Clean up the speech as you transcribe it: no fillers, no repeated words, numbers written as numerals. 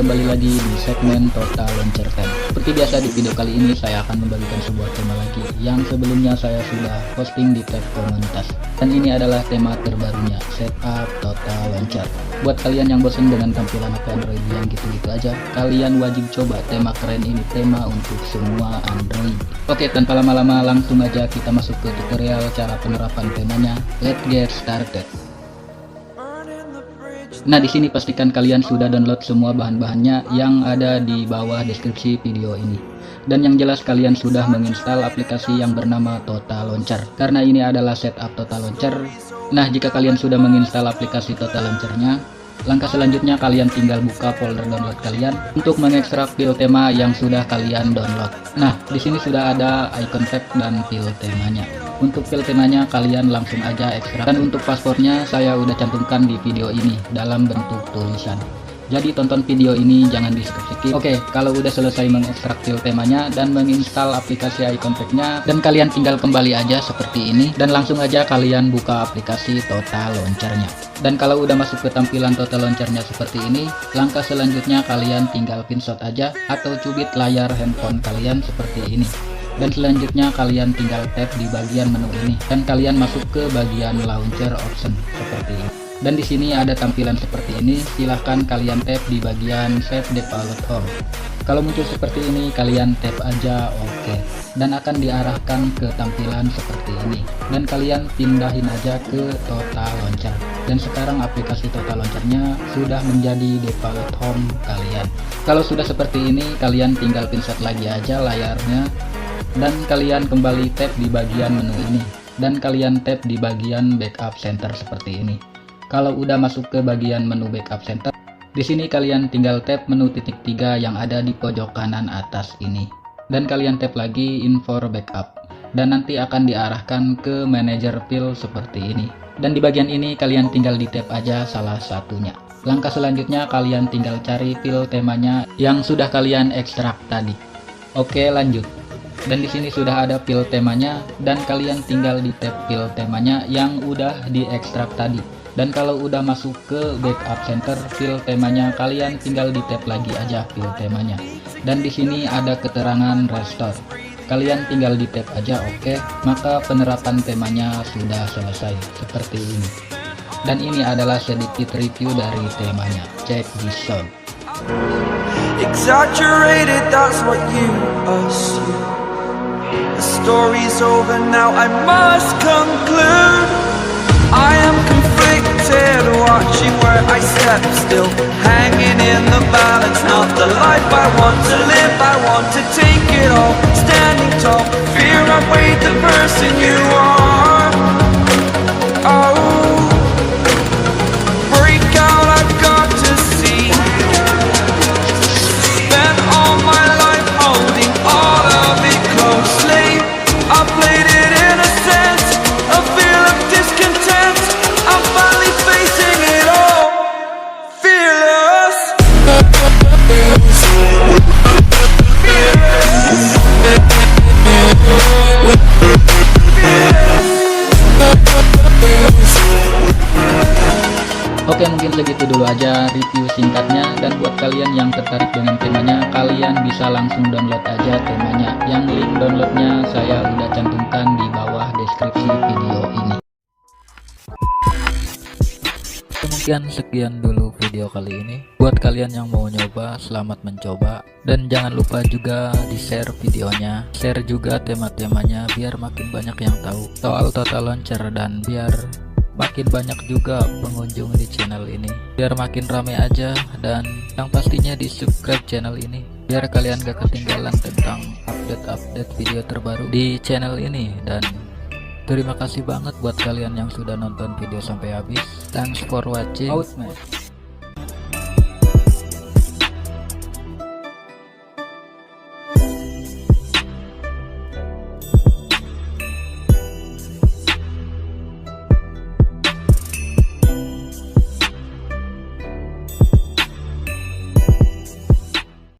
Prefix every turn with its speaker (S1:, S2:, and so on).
S1: kembali lagi di segmen Total Launcher Time. Seperti biasa di video kali ini saya akan membagikan sebuah tema lagi yang sebelumnya saya sudah posting di tab komunitas. Dan ini adalah tema terbarunya, setup Total Launcher. Buat kalian yang bosan dengan tampilan HP Android yang gitu-gitu aja, kalian wajib coba tema keren ini, tema untuk semua Android. Oke, tanpa lama-lama langsung aja kita masuk ke tutorial cara penerapan temanya. Let's get started. Nah, di sini pastikan kalian sudah download semua bahan-bahannya yang ada di bawah deskripsi video ini. Dan yang jelas kalian sudah menginstal aplikasi yang bernama Total Launcher. Karena ini adalah setup Total Launcher. Nah, jika kalian sudah menginstal aplikasi Total Launcher-nya, langkah selanjutnya kalian tinggal buka folder download kalian untuk mengekstrak file tema yang sudah kalian download. Nah, di sini sudah ada icon tab dan file temanya. Untuk file temanya kalian langsung aja ekstrak, dan untuk paspornya saya udah cantumkan di video ini dalam bentuk tulisan. Jadi tonton video ini jangan di skip. Oke, kalau udah selesai mengekstrak file temanya dan menginstal aplikasi icon tab-nya, dan kalian tinggal kembali aja seperti ini dan langsung aja kalian buka aplikasi Total Launcher-nya. Dan kalau udah masuk ke tampilan Total Launcher-nya seperti ini, langkah selanjutnya kalian tinggal pinshot aja atau cubit layar handphone kalian seperti ini. Dan selanjutnya kalian tinggal tap di bagian menu ini dan kalian masuk ke bagian launcher option seperti ini. Dan di sini ada tampilan seperti ini, silahkan kalian tap di bagian save default home. Kalau muncul seperti ini kalian tap aja oke, dan akan diarahkan ke tampilan seperti ini. Dan kalian pindahin aja ke Total Launcher. Dan sekarang aplikasi Total Launcher-nya sudah menjadi default home kalian. Kalau sudah seperti ini kalian tinggal pinset lagi aja layarnya. Dan kalian kembali tap di bagian menu ini dan kalian tap di bagian backup center seperti ini. Kalau udah masuk ke bagian menu backup center, di sini kalian tinggal tap menu titik 3 yang ada di pojok kanan atas ini dan kalian tap lagi info backup dan nanti akan diarahkan ke manager file seperti ini. Dan di bagian ini kalian tinggal di tap aja salah satunya. Langkah selanjutnya kalian tinggal cari file temanya yang sudah kalian ekstrak tadi. Oke, lanjut. Dan di sini sudah ada file temanya dan kalian tinggal di tab file temanya yang udah diekstrak tadi. Dan kalau udah masuk ke backup center file temanya kalian tinggal di tab lagi aja file temanya. Dan di sini ada keterangan restore. Kalian tinggal di tab aja oke, maka penerapan temanya sudah selesai seperti ini. Dan ini adalah sedikit review dari temanya. Check this out.
S2: Exaggerated, that's what you assume. The story's over now, I must conclude. I am conflicted, watching where I step still, hanging in the balance, not the life I want to live. I want to take it all, standing tall, fear I weighed the person you are. Oh, break out, I've got to see. Spent all my life holding all of it closely. I played it in a sense, a feel of discontent. I'm finally facing it all, fearless.
S1: Oke, mungkin segitu dulu aja review singkatnya, dan buat kalian yang tertarik dengan temanya kalian bisa langsung download aja temanya, yang link downloadnya saya udah cantumkan di bawah deskripsi video ini. Mungkin sekian dulu video kali ini. Buat kalian yang mau nyoba, selamat mencoba, dan jangan lupa juga di share videonya, share juga tema-temanya biar makin banyak yang tahu soal Total Launcher dan biar makin banyak juga pengunjung di channel ini, biar makin rame aja. Dan yang pastinya di subscribe channel ini biar kalian gak ketinggalan tentang update-update video terbaru di channel ini. Dan terima kasih banget buat kalian yang sudah nonton video sampai habis. Thanks for watching. Out, man.